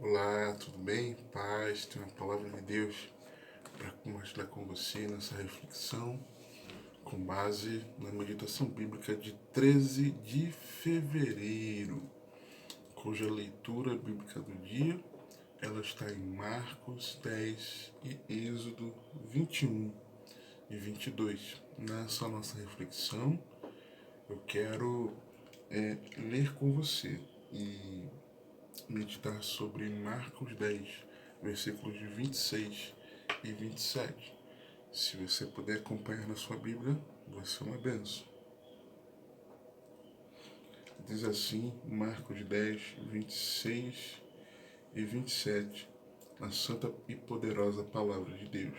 Olá, tudo bem? Paz, tem uma palavra de Deus para compartilhar com você nessa reflexão com base na meditação bíblica de 13 de fevereiro, cuja leitura bíblica do dia ela está em Marcos 10 e Êxodo 21 e 22. Nessa nossa reflexão, eu quero ler com você e meditar sobre Marcos 10, versículos de 26 e 27. Se você puder acompanhar na sua Bíblia, vai ser uma benção. Diz assim, Marcos 10, 26 e 27, na santa e poderosa palavra de Deus.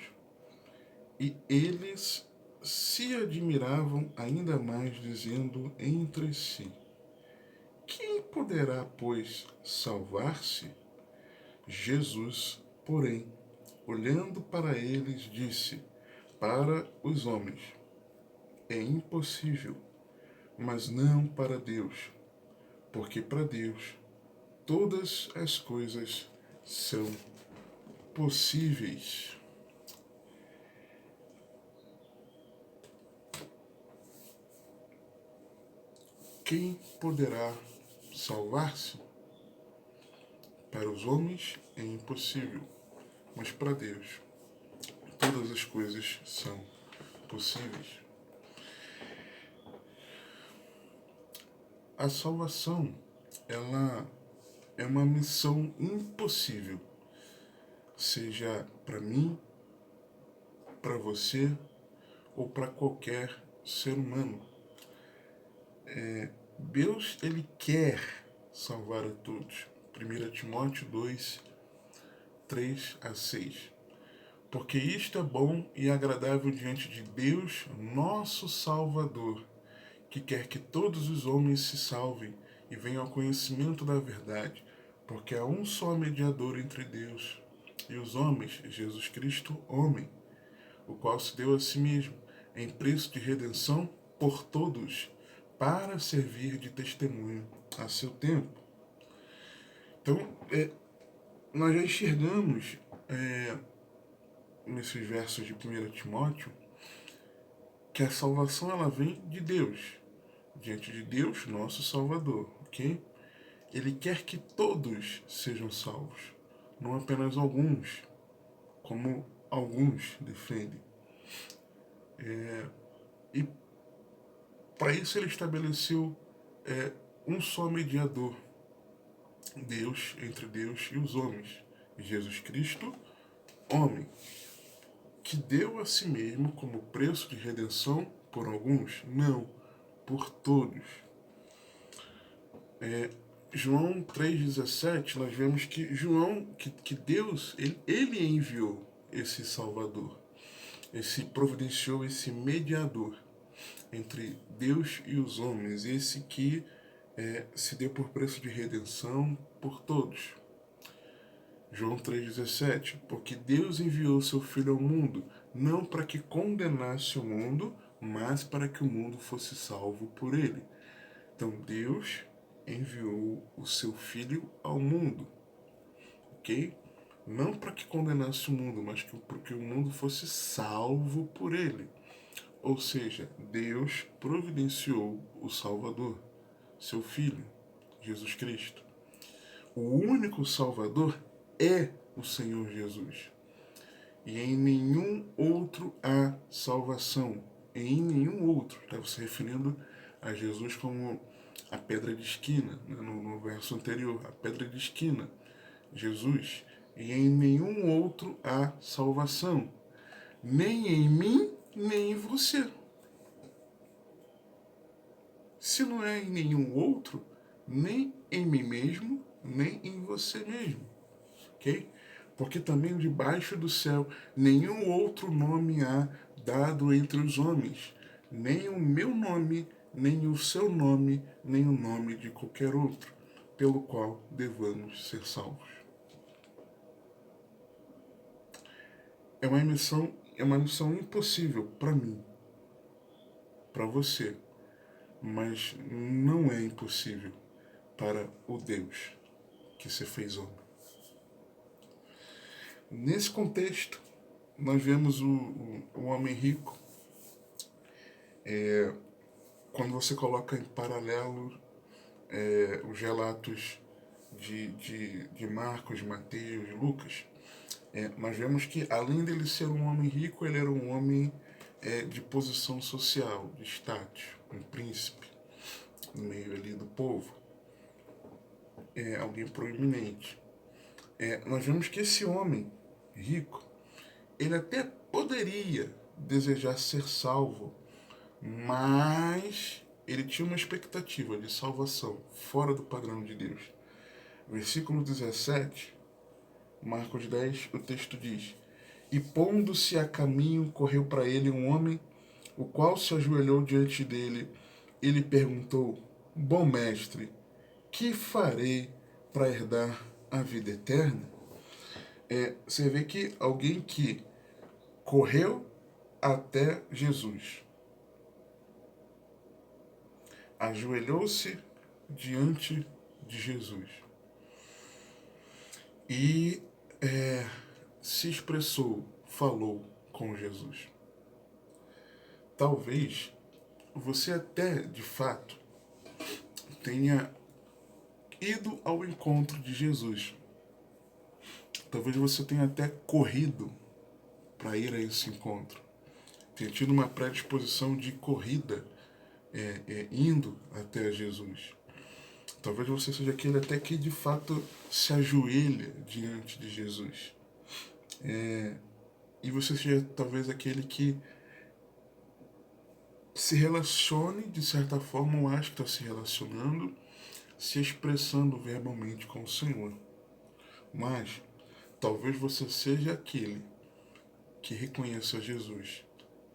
E eles se admiravam ainda mais, dizendo entre si: quem poderá, pois, salvar-se? Jesus, porém, olhando para eles, disse: para os homens é impossível, mas não para Deus, porque para Deus todas as coisas são possíveis. Quem poderá salvar-se? Para os homens é impossível, mas para Deus todas as coisas são possíveis. A salvação, ela é uma missão impossível, seja para mim, para você ou para qualquer ser humano. Deus, ele quer salvar a todos. 1 Timóteo 2, 3 a 6. Porque isto é bom e agradável diante de Deus, nosso Salvador, que quer que todos os homens se salvem e venham ao conhecimento da verdade, porque há um só mediador entre Deus e os homens, Jesus Cristo, homem, o qual se deu a si mesmo em preço de redenção por todos, para servir de testemunho a seu tempo. Então, nós já enxergamos nesses versos de 1 Timóteo que a salvação ela vem de Deus, diante de Deus, nosso Salvador, ok? Ele quer que todos sejam salvos, não apenas alguns, como alguns defendem. E para isso ele estabeleceu um só mediador, Deus, entre Deus e os homens, Jesus Cristo, homem, que deu a si mesmo como preço de redenção por alguns? Não, por todos. João 3,17, nós vemos que que Deus, ele enviou esse Salvador, providenciou esse mediador entre Deus e os homens, esse que se deu por preço de redenção por todos. João 3,17, porque Deus enviou seu Filho ao mundo, não para que condenasse o mundo, mas para que o mundo fosse salvo por ele. Então Deus enviou o seu Filho ao mundo, ok? Não para que condenasse o mundo, mas para que o mundo fosse salvo por ele. Ou seja, Deus providenciou o Salvador, seu Filho, Jesus Cristo. O único Salvador é o Senhor Jesus. E em nenhum outro há salvação. Em nenhum outro. Está se referindo a Jesus como a pedra de esquina, né? no verso anterior, a pedra de esquina, Jesus. E em nenhum outro há salvação. Nem em mim, nem em você. Se não é em nenhum outro, nem em mim mesmo, nem em você mesmo. Ok? Porque também debaixo do céu nenhum outro nome há dado entre os homens, nem o meu nome, nem o seu nome, nem o nome de qualquer outro, pelo qual devamos ser salvos. É uma missão impossível para mim, para você, mas não é impossível para o Deus que se fez homem. Nesse contexto, nós vemos o homem rico, quando você coloca em paralelo os relatos de Marcos, Mateus, Lucas, nós vemos que além dele ser um homem rico, ele era um homem de posição social, de status, um príncipe no meio ali do povo, alguém proeminente. Nós vemos que esse homem rico, ele até poderia desejar ser salvo, mas ele tinha uma expectativa de salvação fora do padrão de Deus. Versículo 17, Marcos 10, o texto diz: E pondo-se a caminho, correu para ele um homem, o qual se ajoelhou diante dele. Ele perguntou: Bom mestre, que farei para herdar a vida eterna? Você vê que alguém que correu até Jesus, ajoelhou-se diante de Jesus e se expressou, falou com Jesus. Talvez você até, de fato, tenha ido ao encontro de Jesus. Talvez você tenha até corrido para ir a esse encontro. Tenha tido uma predisposição de corrida indo até Jesus. Talvez você seja aquele até que de fato se ajoelha diante de Jesus. E você seja talvez aquele que se relacione, de certa forma, ou acho que está se relacionando, se expressando verbalmente com o Senhor. Mas talvez você seja aquele que reconheça Jesus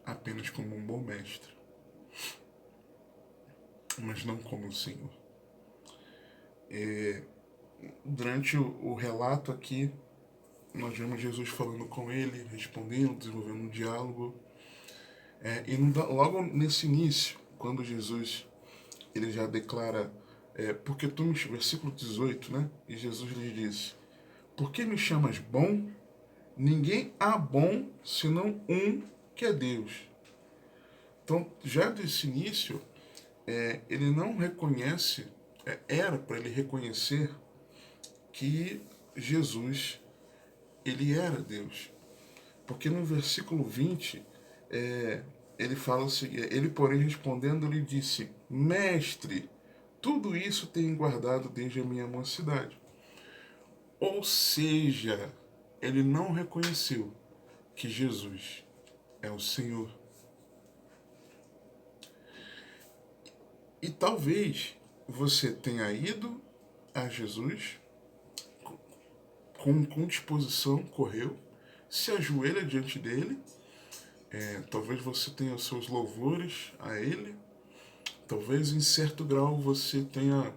apenas como um bom mestre, mas não como o Senhor. Durante o relato aqui, nós vemos Jesus falando com ele, respondendo, desenvolvendo um diálogo. E logo nesse início, quando Jesus ele já declara, porque tu me, versículo 18, né? E Jesus lhe disse: Por que me chamas bom? Ninguém há bom senão um, que é Deus. Então, já desse início, ele não reconhece, era para ele reconhecer que Jesus, ele era Deus. Porque no versículo 20, ele fala o seguinte: ele, porém, respondendo, lhe disse: Mestre, tudo isso tenho guardado desde a minha mocidade. Ou seja, ele não reconheceu que Jesus é o Senhor. E talvez você tenha ido a Jesus com disposição, correu, se ajoelha diante dele. Talvez você tenha os seus louvores a ele. Talvez em certo grau você tenha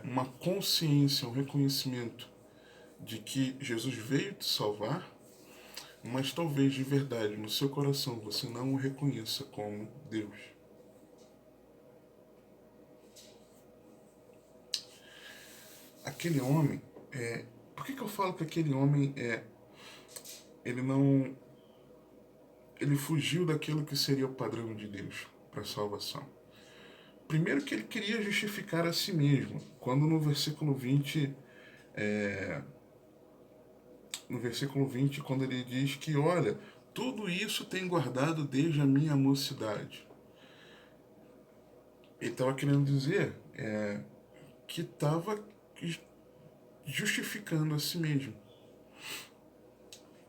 uma consciência, um reconhecimento de que Jesus veio te salvar, mas talvez de verdade no seu coração você não o reconheça como Deus. Aquele homem, por que eu falo que aquele homem ele não, ele fugiu daquilo que seria o padrão de Deus para a salvação? Primeiro que ele queria justificar a si mesmo, quando no versículo 20, quando ele diz que, olha, tudo isso tem guardado desde a minha mocidade. Ele estava querendo dizer que estava justificando a si mesmo.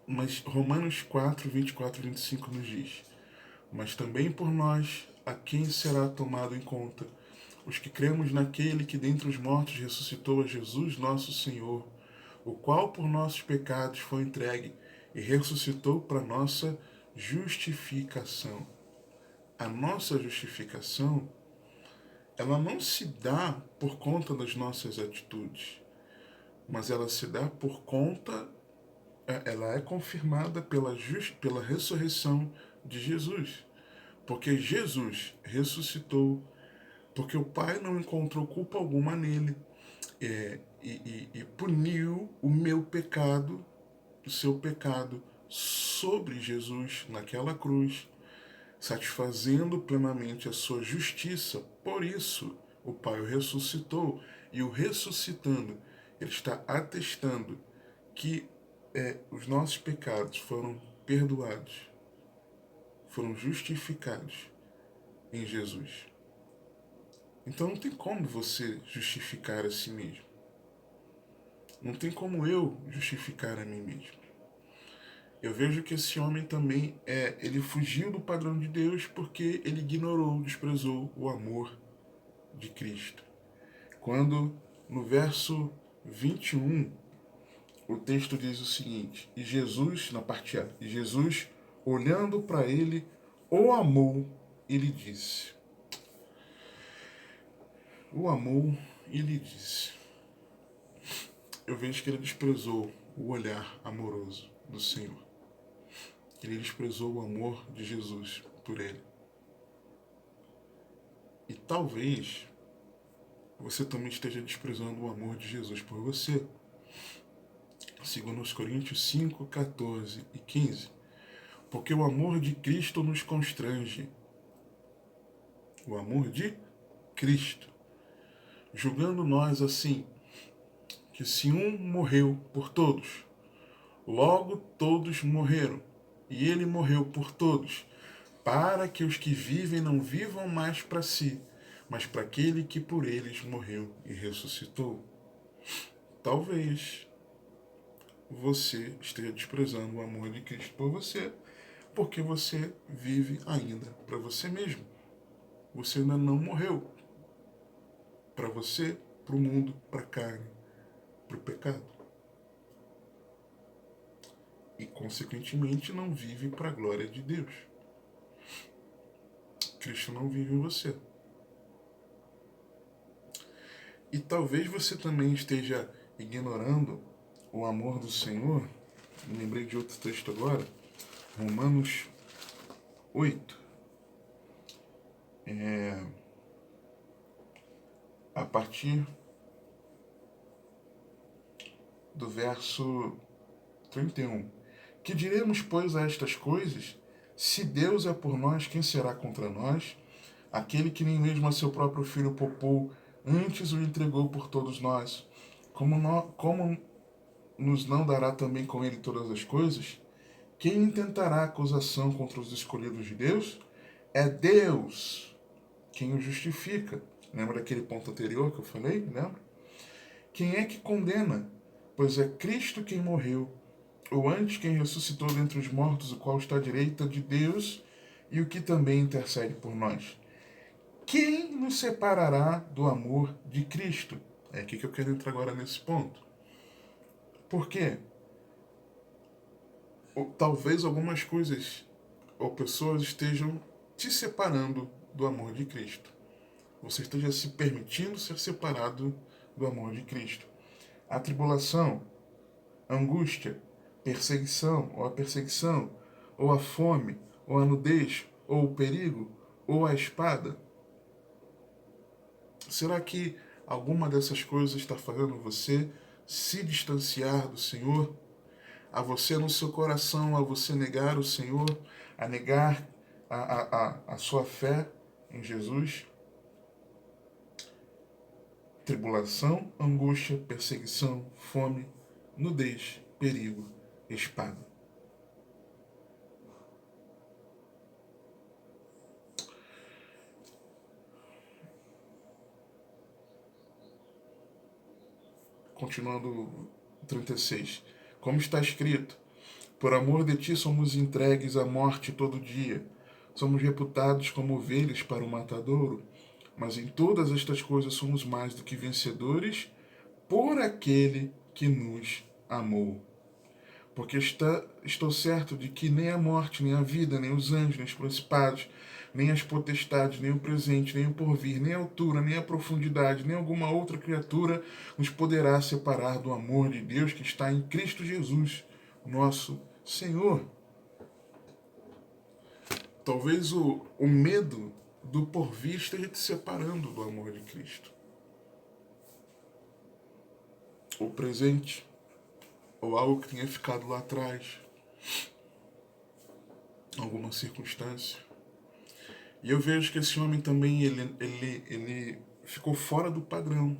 Mas Romanos 4, 24 e 25 nos diz: Mas também por nós, a quem será tomado em conta, os que cremos naquele que dentre os mortos ressuscitou a Jesus nosso Senhor, o qual por nossos pecados foi entregue e ressuscitou para nossa justificação. A nossa justificação, ela não se dá por conta das nossas atitudes, mas ela se dá por conta, ela é confirmada pela ressurreição de Jesus. Porque Jesus ressuscitou, porque o Pai não encontrou culpa alguma nele, e puniu o meu pecado o seu pecado sobre Jesus naquela cruz, satisfazendo plenamente a sua justiça. Por isso, o Pai o ressuscitou, e o ressuscitando, ele está atestando que os nossos pecados foram perdoados, foram justificados em Jesus. Então não tem como você justificar a si mesmo. Não tem como eu justificar a mim mesmo. Eu vejo que esse homem também, ele fugiu do padrão de Deus porque ele ignorou, desprezou o amor de Cristo. Quando no verso 21, o texto diz o seguinte: e Jesus, na parte A, e Jesus, olhando para ele, o amou e lhe disse. O amou e lhe disse. Eu vejo que ele desprezou o olhar amoroso do Senhor. Ele desprezou o amor de Jesus por ele. E talvez você também esteja desprezando o amor de Jesus por você. Segundo os Coríntios 5, 14 e 15. Porque o amor de Cristo nos constrange. O amor de Cristo. Julgando nós assim, que se um morreu por todos, logo todos morreram. E ele morreu por todos, para que os que vivem não vivam mais para si, mas para aquele que por eles morreu e ressuscitou. Talvez você esteja desprezando o amor de Cristo por você, porque você vive ainda para você mesmo. Você ainda não morreu para você, para o mundo, para a carne, para o pecado. E, consequentemente, não vive para a glória de Deus. Cristo não vive em você. E talvez você também esteja ignorando o amor do Senhor. Me lembrei de outro texto agora, Romanos 8. A partir do verso 31. Que diremos, pois, a estas coisas? Se Deus é por nós, quem será contra nós? Aquele que nem mesmo a seu próprio filho poupou, antes o entregou por todos nós. Como nos não dará também com ele todas as coisas? Quem intentará acusação contra os escolhidos de Deus? É Deus quem o justifica. Lembra daquele ponto anterior que eu falei? Lembra? Quem é que condena? Pois é Cristo quem morreu, ou antes quem ressuscitou dentre os mortos, o qual está à direita de Deus e o que também intercede por nós. Quem nos separará do amor de Cristo? É aqui que eu quero entrar agora nesse ponto. Por quê? Talvez algumas coisas ou pessoas estejam te separando do amor de Cristo. Você esteja se permitindo ser separado do amor de Cristo. A tribulação, a angústia, perseguição, ou a fome, ou a nudez, ou o perigo, ou a espada. Será que alguma dessas coisas está fazendo você se distanciar do Senhor? A você no seu coração, a você negar o Senhor, a negar a sua fé em Jesus? Tribulação, angústia, perseguição, fome, nudez, perigo, espada. Continuando 36. Como está escrito: por amor de ti somos entregues à morte todo dia. Somos reputados como ovelhas para o matadouro. Mas em todas estas coisas somos mais do que vencedores por aquele que nos amou. Porque estou certo de que nem a morte, nem a vida, nem os anjos, nem os principados, nem as potestades, nem o presente, nem o porvir, nem a altura, nem a profundidade, nem alguma outra criatura nos poderá separar do amor de Deus que está em Cristo Jesus, nosso Senhor. Talvez o medo do porvir esteja te separando do amor de Cristo. O presente, ou algo que tenha ficado lá atrás, alguma circunstância. E eu vejo que esse homem também, ele ficou fora do padrão,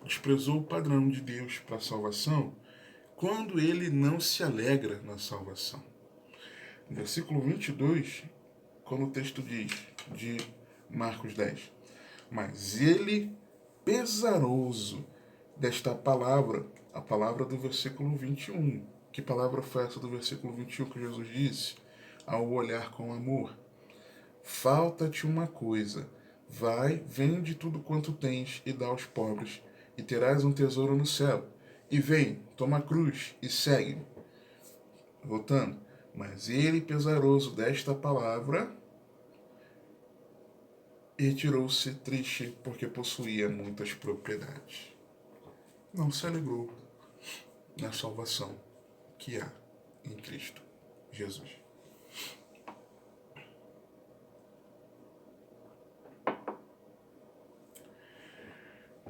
desprezou o padrão de Deus para a salvação, quando ele não se alegra na salvação. No versículo 22, quando o texto diz, de Marcos 10, mas ele, pesaroso desta palavra, a palavra do versículo 21. Que palavra foi essa do versículo 21 que Jesus disse? Ao olhar com amor. Falta-te uma coisa. Vai, vende tudo quanto tens e dá aos pobres, e terás um tesouro no céu. E vem, toma a cruz e segue-me. Voltando. Mas ele, pesaroso desta palavra, retirou-se triste porque possuía muitas propriedades. Não se alegrou na salvação que há em Cristo Jesus.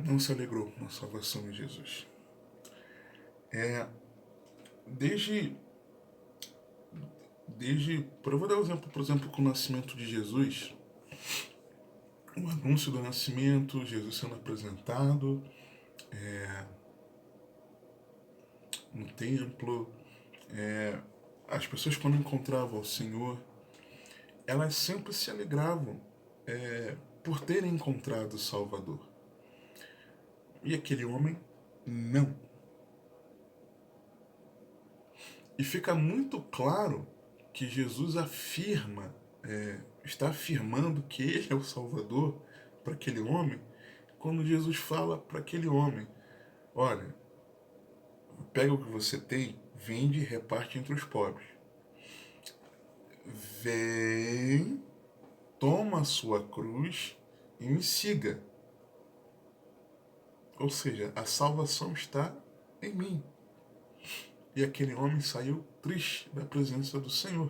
Não se alegrou na salvação em Jesus. Eu vou dar um exemplo, por exemplo, com o nascimento de Jesus, o anúncio do nascimento, Jesus sendo apresentado no templo, as pessoas quando encontravam o Senhor, elas sempre se alegravam por terem encontrado o Salvador. E aquele homem, não. E fica muito claro que Jesus está afirmando que ele é o Salvador para aquele homem, quando Jesus fala para aquele homem, olha, pega o que você tem, vende e reparte entre os pobres. Vem, toma a sua cruz e me siga. Ou seja, a salvação está em mim. E aquele homem saiu triste da presença do Senhor.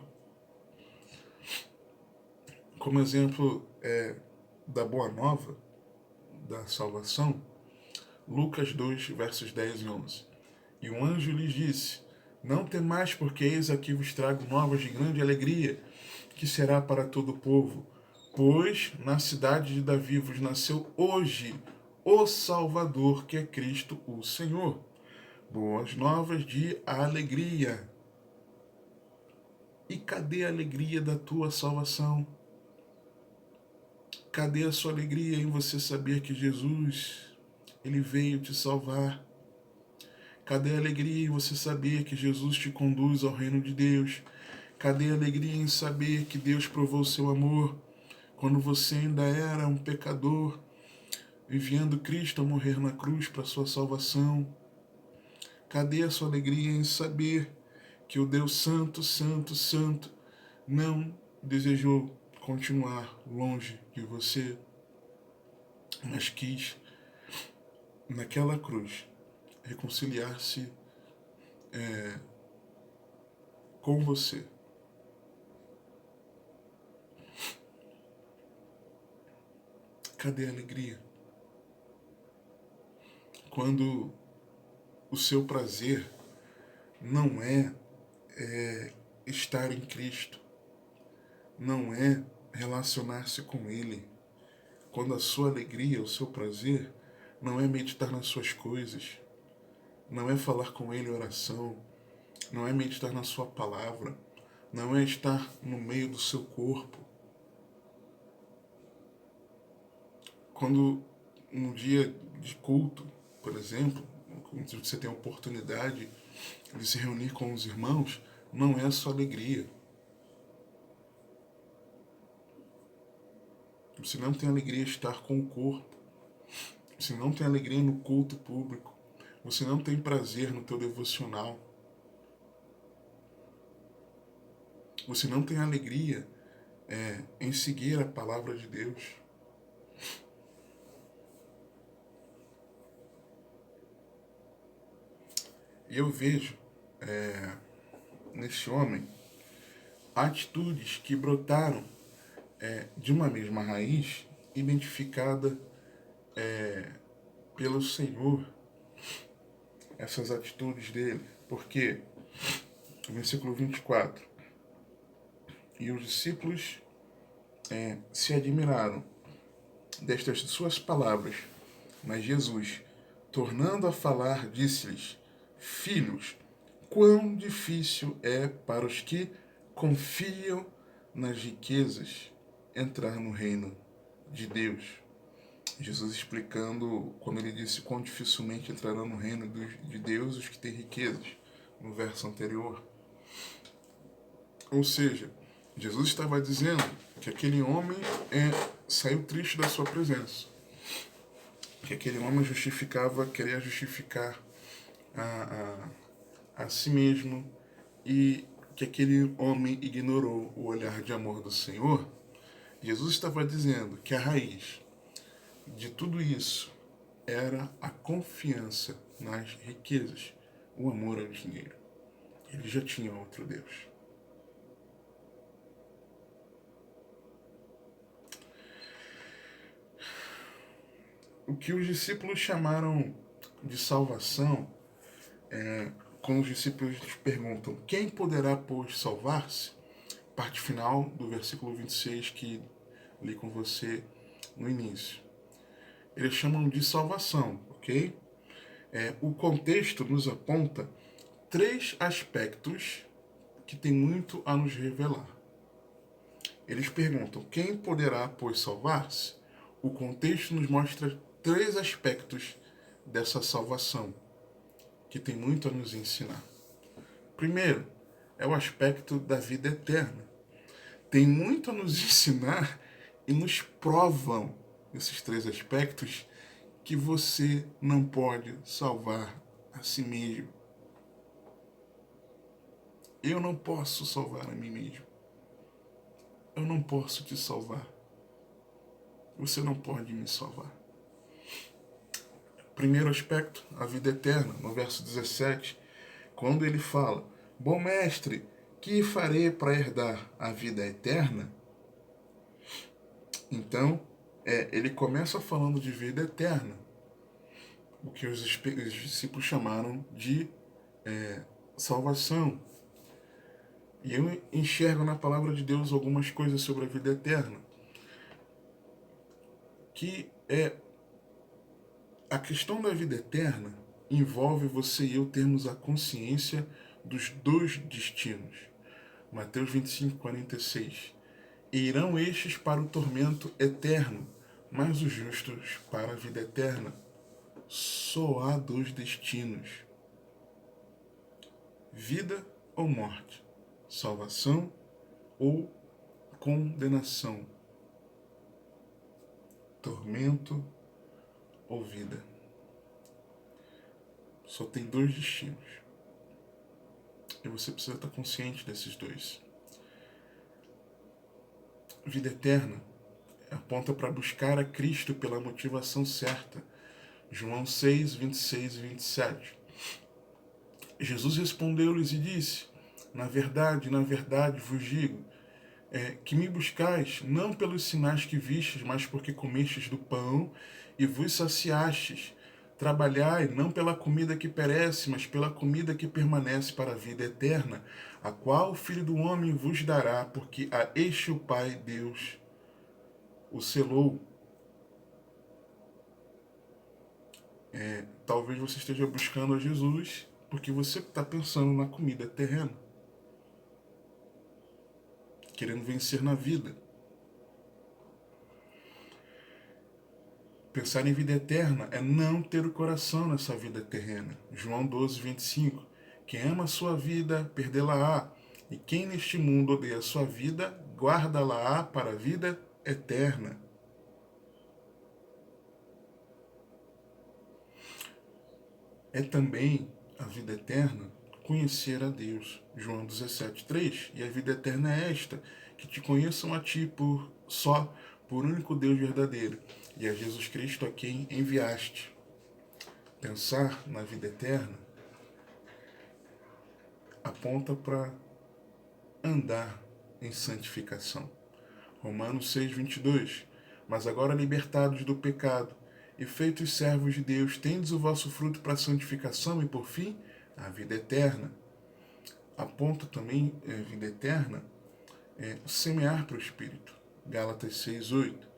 Como exemplo da boa nova, da salvação, Lucas 2, versos 10 e 11. E um anjo lhes disse, não temais, porque eis aqui vos trago novas de grande alegria, que será para todo o povo. Pois na cidade de Davi vos nasceu hoje o Salvador, que é Cristo o Senhor. Boas novas de alegria. E cadê a alegria da tua salvação? Cadê a sua alegria em você saber que Jesus, ele veio te salvar? Cadê a alegria em você saber que Jesus te conduz ao reino de Deus? Cadê a alegria em saber que Deus provou seu amor quando você ainda era um pecador, enviando Cristo a morrer na cruz para sua salvação? Cadê a sua alegria em saber que o Deus Santo, Santo, Santo não desejou continuar longe de você, mas quis, naquela cruz, reconciliar-se com você? Cadê a alegria? Quando o seu prazer não é estar em Cristo, não é relacionar-se com Ele. Quando a sua alegria, o seu prazer, não é meditar nas suas coisas, não é falar com Ele em oração, não é meditar na sua palavra, não é estar no meio do seu corpo. Quando um dia de culto, por exemplo, quando você tem a oportunidade de se reunir com os irmãos, não é a sua alegria. Você não tem alegria de estar com o corpo. Você não tem alegria no culto público. Você não tem prazer no teu devocional. Você não tem alegria em seguir a palavra de Deus. E eu vejo nesse homem atitudes que brotaram de uma mesma raiz, identificada pelo Senhor, essas atitudes dele. Porque, versículo 24, e os discípulos se admiraram destas suas palavras, mas Jesus, tornando a falar, disse-lhes: Filhos, quão difícil é para os que confiam nas riquezas entrar no reino de Deus. Jesus explicando quando ele disse quão dificilmente entrarão no reino de Deus os que têm riquezas, no verso anterior. Ou seja, Jesus estava dizendo que aquele homem saiu triste da sua presença, que aquele homem queria justificar a si mesmo, e que aquele homem ignorou o olhar de amor do Senhor. Jesus estava dizendo que a raiz de tudo isso era a confiança nas riquezas, o amor ao dinheiro. Ele já tinha outro Deus. O que os discípulos chamaram de salvação, quando os discípulos perguntam quem poderá, pois, salvar-se, parte final do versículo 26 que li com você no início. Eles chamam de salvação, ok? O contexto nos aponta 3 aspectos que tem muito a nos revelar. Eles perguntam quem poderá, pois, salvar-se? O contexto nos mostra 3 aspectos dessa salvação que tem muito a nos ensinar. Primeiro, é o aspecto da vida eterna. Tem muito a nos ensinar e nos provam esses 3 aspectos que você não pode salvar a si mesmo. Eu não posso salvar a mim mesmo. Eu não posso te salvar. Você não pode me salvar. Primeiro aspecto, a vida eterna, no verso 17, quando ele fala: Bom mestre, que farei para herdar a vida eterna? Então, ele começa falando de vida eterna, o que os discípulos chamaram de salvação. E eu enxergo na palavra de Deus algumas coisas sobre a vida eterna, que a questão da vida eterna envolve você e eu termos a consciência dos 2 destinos. Mateus 25:46. E irão estes para o tormento eterno, mas os justos para a vida eterna. Só há 2 destinos: vida ou morte, salvação ou condenação, tormento ou vida. Só tem 2 destinos. E você precisa estar consciente desses 2. Vida eterna aponta para buscar a Cristo pela motivação certa. João 6, 26 e 27. Jesus respondeu-lhes e disse: na verdade vos digo, que me buscais, não pelos sinais que vistes, mas porque comestes do pão e vos saciastes. Trabalhai não pela comida que perece, mas pela comida que permanece para a vida eterna, a qual o Filho do Homem vos dará, porque a este o Pai Deus o selou. Talvez você esteja buscando a Jesus porque você está pensando na comida terrena, querendo vencer na vida. Pensar em vida eterna é não ter o coração nessa vida terrena. João 12, 25. Quem ama a sua vida, perdê-la-á. E quem neste mundo odeia a sua vida, guarda-la-á para a vida eterna. É também a vida eterna conhecer a Deus. João 17, 3. E a vida eterna é esta, que te conheçam a ti por único Deus verdadeiro, e a Jesus Cristo a quem enviaste. Pensar na vida eterna aponta para andar em santificação. Romanos 6, 22. Mas agora libertados do pecado e feitos servos de Deus, tendes o vosso fruto para a santificação e, por fim, a vida eterna. Aponta também vida eterna, semear para o Espírito. Gálatas 6:8.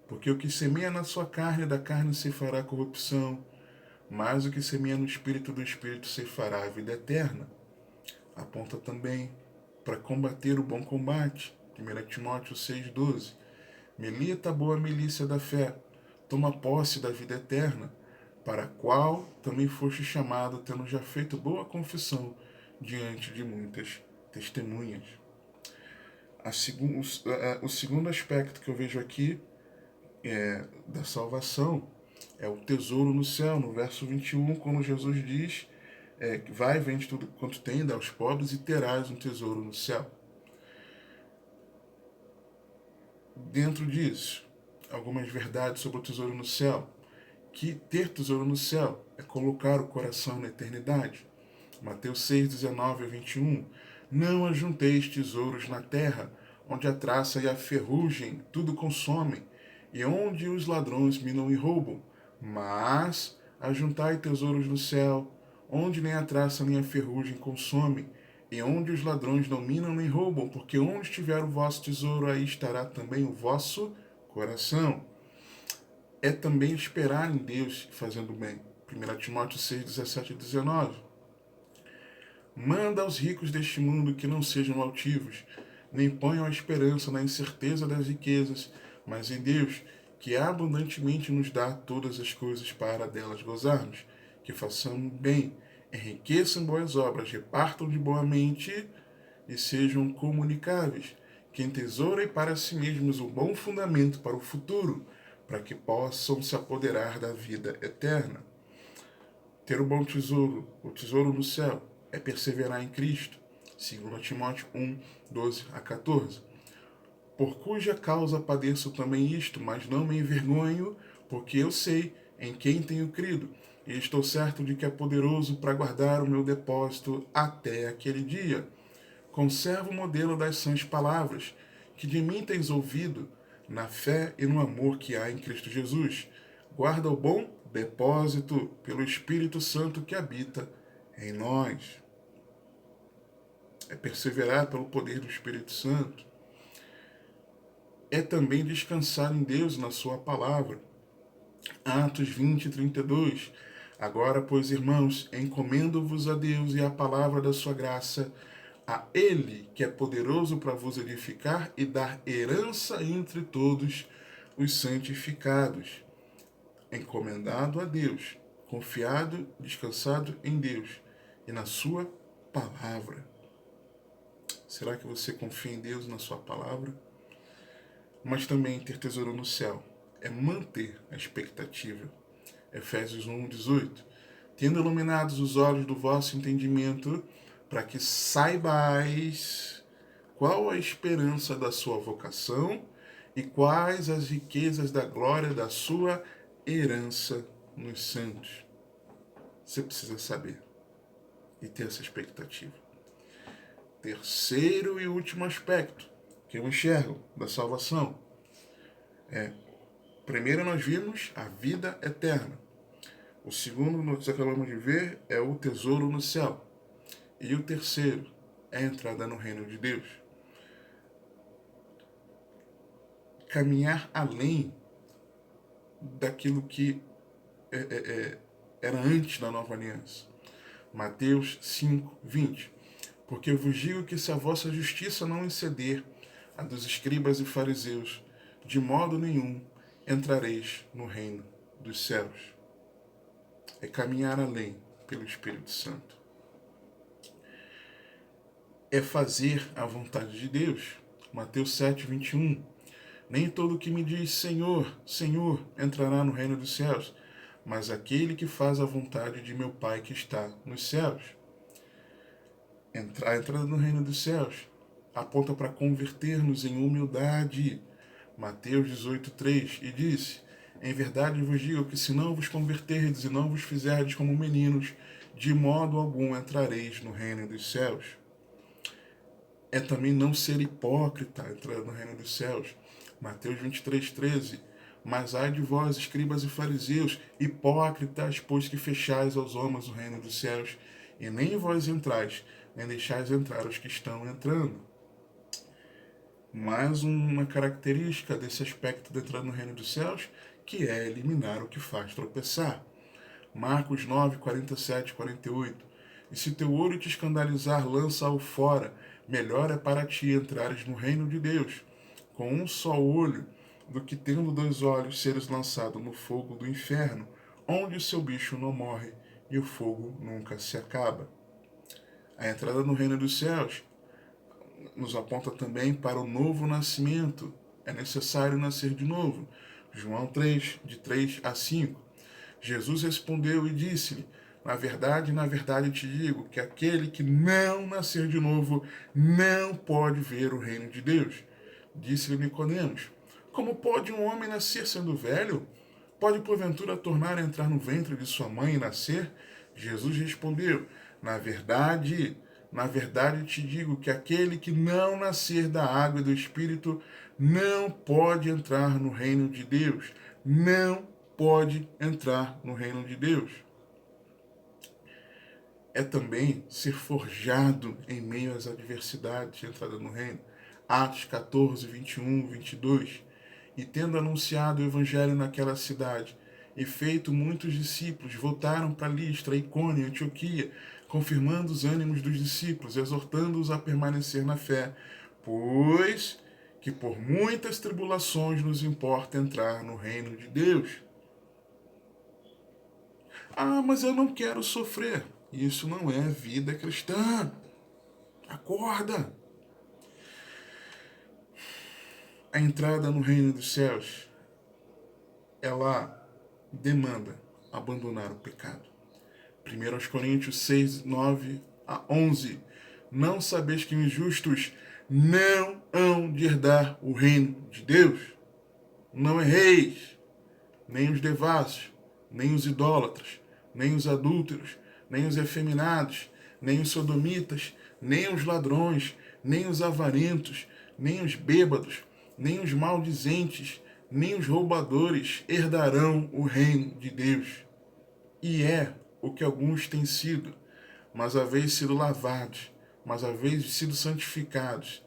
Porque o que semeia na sua carne, da carne se fará corrupção, mas o que semeia no Espírito, do Espírito se fará a vida eterna. Aponta também para combater o bom combate. 1 Timóteo 6:12. Milita a boa milícia da fé, toma posse da vida eterna, para a qual também foste chamado, tendo já feito boa confissão diante de muitas testemunhas. O segundo aspecto que eu vejo aqui da salvação é o tesouro no céu, no verso 21, quando Jesus diz vai, vende tudo quanto tem, dá aos pobres e terás um tesouro no céu. Dentro disso, algumas verdades sobre o tesouro no céu, que ter tesouro no céu é colocar o coração na eternidade. Mateus 6:19-21. Não ajunteis tesouros na terra, onde a traça e a ferrugem tudo consomem, e onde os ladrões minam e roubam, mas ajuntai tesouros no céu, onde nem a traça nem a ferrugem consomem, e onde os ladrões não minam nem roubam, porque onde estiver o vosso tesouro, aí estará também o vosso coração. É também esperar em Deus fazendo bem. 1 Timóteo 6:17-19. Manda aos ricos deste mundo que não sejam altivos, nem ponham a esperança na incerteza das riquezas, mas em Deus, que abundantemente nos dá todas as coisas para delas gozarmos, que façamos bem, enriqueçam boas obras, repartam de boa mente e sejam comunicáveis, que entesourem para si mesmos um bom fundamento para o futuro, para que possam se apoderar da vida eterna. Ter o bom tesouro, o tesouro no céu, é perseverar em Cristo. 2 Timóteo 1:12-14. Por cuja causa padeço também isto, mas não me envergonho, porque eu sei em quem tenho crido, e estou certo de que é poderoso para guardar o meu depósito até aquele dia. Conserva o modelo das sãs palavras, que de mim tens ouvido, na fé e no amor que há em Cristo Jesus. Guarda o bom depósito pelo Espírito Santo que habita em nós. É perseverar pelo poder do Espírito Santo. É também descansar em Deus, na sua palavra. Atos 20:32. Agora, pois, irmãos, encomendo-vos a Deus e à palavra da sua graça, a Ele, que é poderoso para vos edificar e dar herança entre todos os santificados. Encomendado a Deus, confiado, descansado em Deus e na sua palavra. Será que você confia em Deus, na sua palavra? Mas também ter tesouro no céu é manter a expectativa. Efésios 1:18. Tendo iluminados os olhos do vosso entendimento, para que saibais qual a esperança da sua vocação e quais as riquezas da glória da sua herança nos santos. Você precisa saber e ter essa expectativa. Terceiro e último aspecto que eu enxergo da salvação primeiro nós vimos a vida eterna. O segundo nós acabamos de ver é o tesouro no céu. E o terceiro é a entrada no reino de Deus. Caminhar além daquilo que era antes da nova aliança. Mateus 5:20. Porque eu vos digo que se a vossa justiça não exceder a dos escribas e fariseus, de modo nenhum entrareis no reino dos céus. É caminhar além pelo Espírito Santo. É fazer a vontade de Deus. Mateus 7:21. Nem todo que me diz Senhor, Senhor, entrará no reino dos céus, mas aquele que faz a vontade de meu Pai que está nos céus. A entrada no reino dos céus aponta para converter-nos em humildade. Mateus 18:3, e disse: em verdade vos digo que se não vos converterdes e não vos fizerdes como meninos, de modo algum entrareis no reino dos céus. É também não ser hipócrita entrar no reino dos céus. Mateus 23:13. Mas ai de vós, escribas e fariseus, hipócritas, pois que fechais aos homens o reino dos céus, e nem vós entrais, nem deixais entrar os que estão entrando. Mais uma característica desse aspecto de entrar no reino dos céus, que é eliminar o que faz tropeçar. Marcos 9, 47, 48. E se teu olho te escandalizar, lança-o fora. Melhor é para ti entrares no reino de Deus com um só olho, do que tendo 2 olhos seres lançado no fogo do inferno, onde o seu bicho não morre e o fogo nunca se acaba. A entrada no reino dos céus nos aponta também para o novo nascimento. É necessário nascer de novo. João 3, de 3 a 5. Jesus respondeu e disse-lhe: na verdade te digo que aquele que não nascer de novo não pode ver o reino de Deus. Disse-lhe Nicodemos: como pode um homem nascer sendo velho? Pode porventura tornar a entrar no ventre de sua mãe e nascer? Jesus respondeu: na verdade te digo que aquele que não nascer da água e do Espírito não pode entrar no reino de Deus. Não pode entrar no reino de Deus. É também ser forjado em meio às adversidades de entrada no reino. Atos 14, 21, 22. E tendo anunciado o evangelho naquela cidade, e feito muitos discípulos, voltaram para Listra, Icônio e Antioquia, confirmando os ânimos dos discípulos, exortando-os a permanecer na fé, pois que por muitas tribulações nos importa entrar no reino de Deus. Ah, mas eu não quero sofrer. Isso não é vida cristã. Acorda. A entrada no reino dos céus, ela demanda abandonar o pecado. 1 Coríntios 6, 9 a 11. Não sabeis que os justos não hão de herdar o reino de Deus? Não erreis, nem os devassos, nem os idólatras, nem os adúlteros, nem os efeminados, nem os sodomitas, nem os ladrões, nem os avarentos, nem os bêbados, nem os maldizentes, nem os roubadores herdarão o reino de Deus. E é o que alguns têm sido, mas haveis sido lavados, mas haveis sido santificados,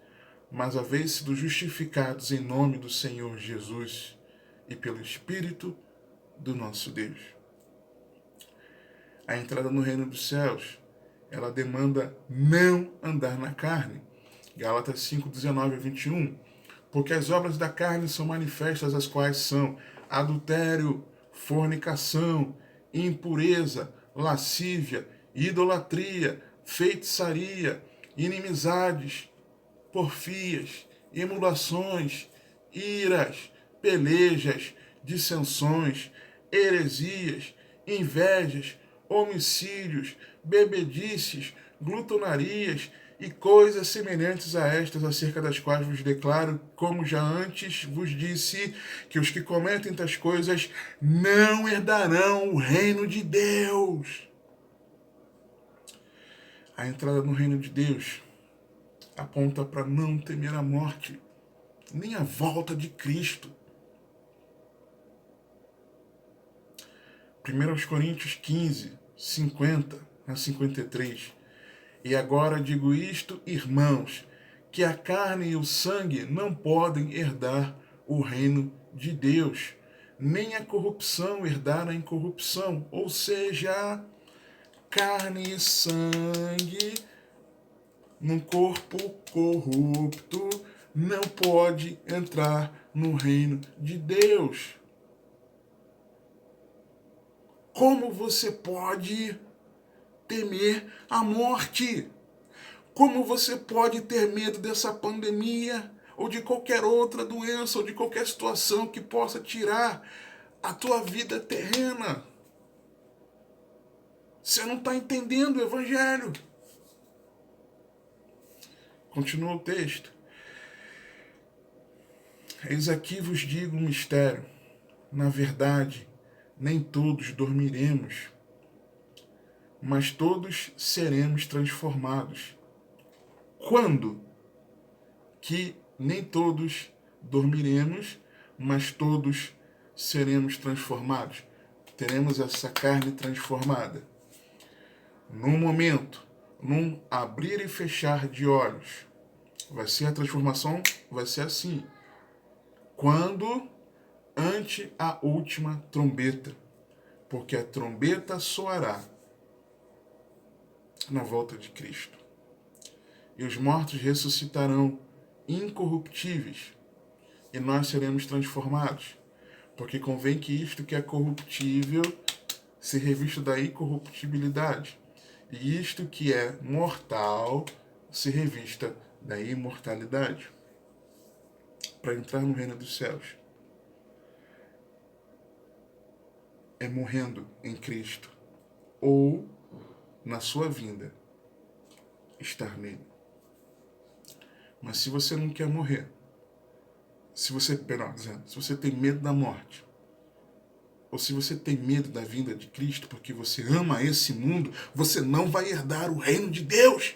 mas haveis sido justificados em nome do Senhor Jesus e pelo Espírito do nosso Deus. A entrada no reino dos céus, ela demanda não andar na carne. Gálatas 5, 19 a 21. Porque as obras da carne são manifestas, as quais são adultério, fornicação, impureza, lascívia, idolatria, feitiçaria, inimizades, porfias, emulações, iras, pelejas, dissensões, heresias, invejas, homicídios, bebedices, glutonarias e coisas semelhantes a estas, acerca das quais vos declaro, como já antes vos disse, que os que cometem tais coisas não herdarão o reino de Deus. A entrada no reino de Deus aponta para não temer a morte, nem a volta de Cristo. 1 Coríntios 15, 50 a 53. E agora digo isto, irmãos, que a carne e o sangue não podem herdar o reino de Deus, nem a corrupção herdar a incorrupção, ou seja, carne e sangue num corpo corrupto não pode entrar no reino de Deus. Como você pode temer a morte? Como você pode ter medo dessa pandemia ou de qualquer outra doença ou de qualquer situação que possa tirar a tua vida terrena? Você não está entendendo o Evangelho. Continua o texto. Eis aqui vos digo um mistério. Na verdade, nem todos dormiremos, mas todos seremos transformados. Quando? Que nem todos dormiremos, mas todos seremos transformados? Teremos essa carne transformada. Num momento, num abrir e fechar de olhos. Vai ser a transformação, vai ser assim. Quando ante a última trombeta, porque a trombeta soará na volta de Cristo. E os mortos ressuscitarão incorruptíveis, e nós seremos transformados, porque convém que isto que é corruptível se revista da incorruptibilidade, e isto que é mortal se revista da imortalidade, para entrar no reino dos céus. É morrendo em Cristo, ou na sua vinda, estar nele. Mas se você não quer morrer, se você tem medo da morte, ou se você tem medo da vinda de Cristo porque você ama esse mundo, você não vai herdar o reino de Deus.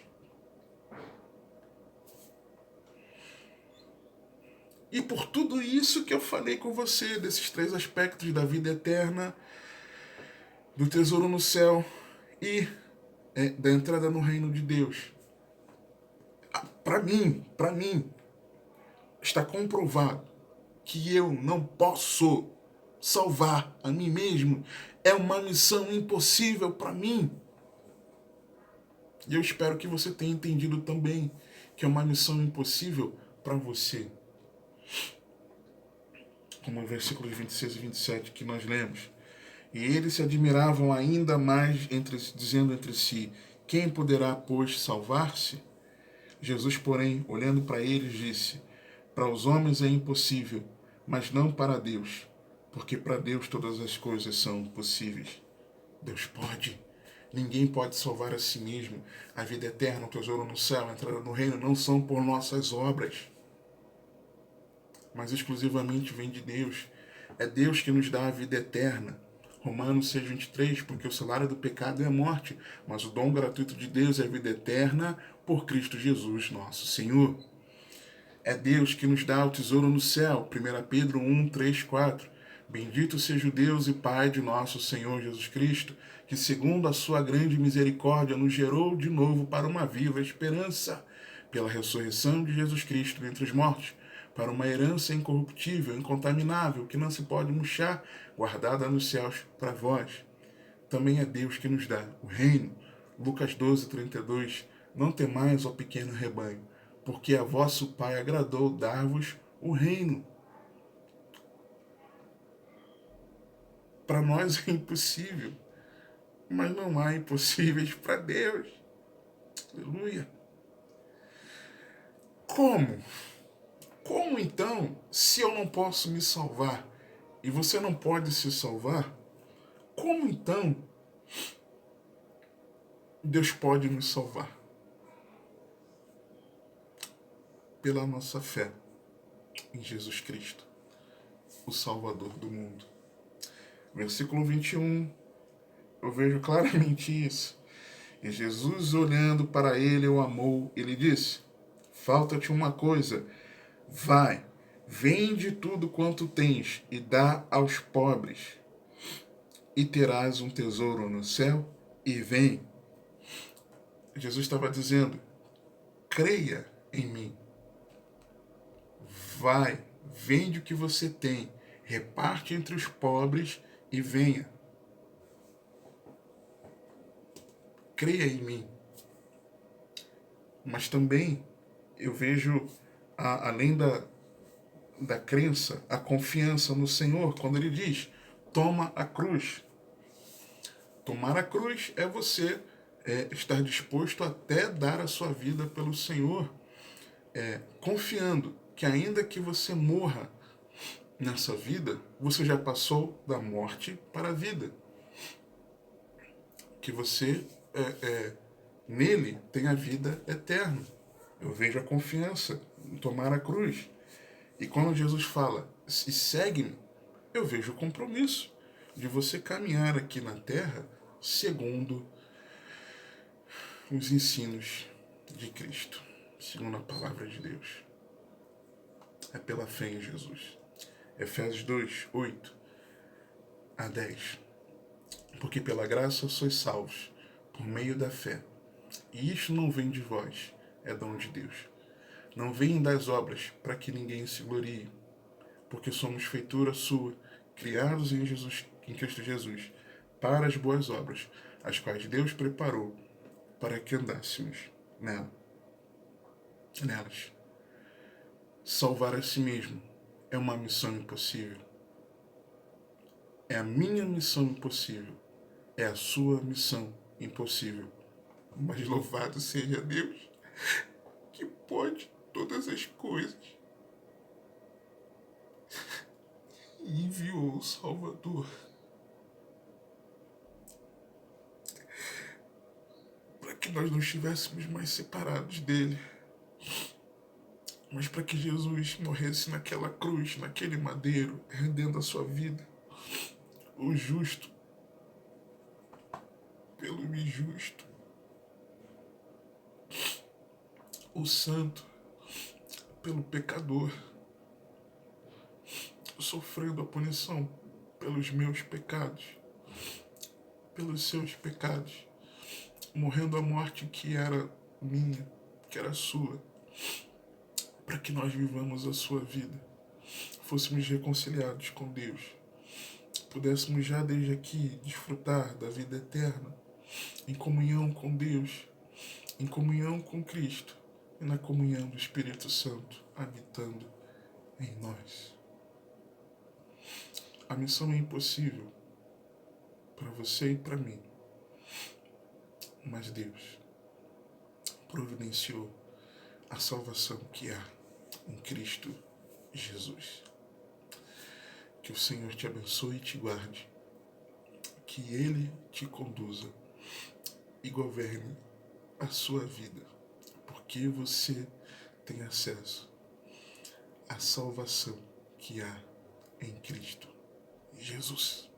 E por tudo isso que eu falei com você, desses 3 aspectos da vida eterna, do tesouro no céu e da entrada no reino de Deus. Para mim, está comprovado que eu não posso salvar a mim mesmo. É uma missão impossível para mim. E eu espero que você tenha entendido também que é uma missão impossível para você. Como o versículos 26 e 27 que nós lemos. E eles se admiravam ainda mais, dizendo entre si, quem poderá, pois, salvar-se? Jesus, porém, olhando para eles, disse, para os homens é impossível, mas não para Deus, porque para Deus todas as coisas são possíveis. Deus pode. Ninguém pode salvar a si mesmo. A vida eterna, o tesouro no céu, a entrada no reino não são por nossas obras, mas exclusivamente vem de Deus. É Deus que nos dá a vida eterna. Romanos 6,23, porque o salário do pecado é a morte, mas o dom gratuito de Deus é a vida eterna por Cristo Jesus, nosso Senhor. É Deus que nos dá o tesouro no céu. 1 Pedro 1, 3, 4. Bendito seja o Deus e Pai de nosso Senhor Jesus Cristo, que segundo a sua grande misericórdia nos gerou de novo para uma viva esperança, pela ressurreição de Jesus Cristo dentre os mortos, para uma herança incorruptível, incontaminável, que não se pode murchar, guardada nos céus para vós. Também é Deus que nos dá o reino. Lucas 12, 32. Não temais, ó pequeno rebanho, porque a vosso Pai agradou dar-vos o reino. Para nós é impossível, mas não há impossíveis para Deus. Aleluia. Como? Como então, se eu não posso me salvar e você não pode se salvar, como então Deus pode nos salvar? Pela nossa fé em Jesus Cristo, o Salvador do mundo. Versículo 21, eu vejo claramente isso. E Jesus, olhando para ele, o amou, ele disse, falta-te uma coisa, vai, vende tudo quanto tens e dá aos pobres, e terás um tesouro no céu, e vem. Jesus estava dizendo, creia em mim. Vai, vende o que você tem, reparte entre os pobres e venha. Creia em mim. Mas também eu vejo, além da crença, a confiança no Senhor, quando ele diz, toma a cruz. Tomar a cruz é você estar disposto até dar a sua vida pelo Senhor, confiando que ainda que você morra nessa vida, você já passou da morte para a vida. Que você, nele, tem a vida eterna. Eu vejo a confiança em tomar a cruz. E quando Jesus fala, e segue-me, eu vejo o compromisso de você caminhar aqui na terra segundo os ensinos de Cristo, segundo a palavra de Deus. É pela fé em Jesus. Efésios 2, 8. a 10. Porque pela graça sois salvos, por meio da fé. E isto não vem de vós, é dom de Deus. Não vem das obras, para que ninguém se glorie. Porque somos feitura sua, criados em Cristo Jesus, para as boas obras, as quais Deus preparou para que andássemos nelas. Salvar a si mesmo é uma missão impossível. É a minha missão impossível. É a sua missão impossível. Mas louvado seja Deus, que pode todas as coisas, e enviou o Salvador para que nós não estivéssemos mais separados dele, mas para que Jesus morresse naquela cruz, naquele madeiro, rendendo a sua vida, o justo pelo injusto, o santo pelo pecador, sofrendo a punição pelos meus pecados, pelos seus pecados, morrendo a morte que era minha, que era sua, para que nós vivamos a sua vida, fôssemos reconciliados com Deus, pudéssemos já desde aqui desfrutar da vida eterna, em comunhão com Deus, em comunhão com Cristo e na comunhão do Espírito Santo habitando em nós. A missão é impossível para você e para mim, mas Deus providenciou a salvação que há em Cristo Jesus. Que o Senhor te abençoe e te guarde, que Ele te conduza e governe a sua vida, porque você tem acesso à salvação que há em Cristo Jesus.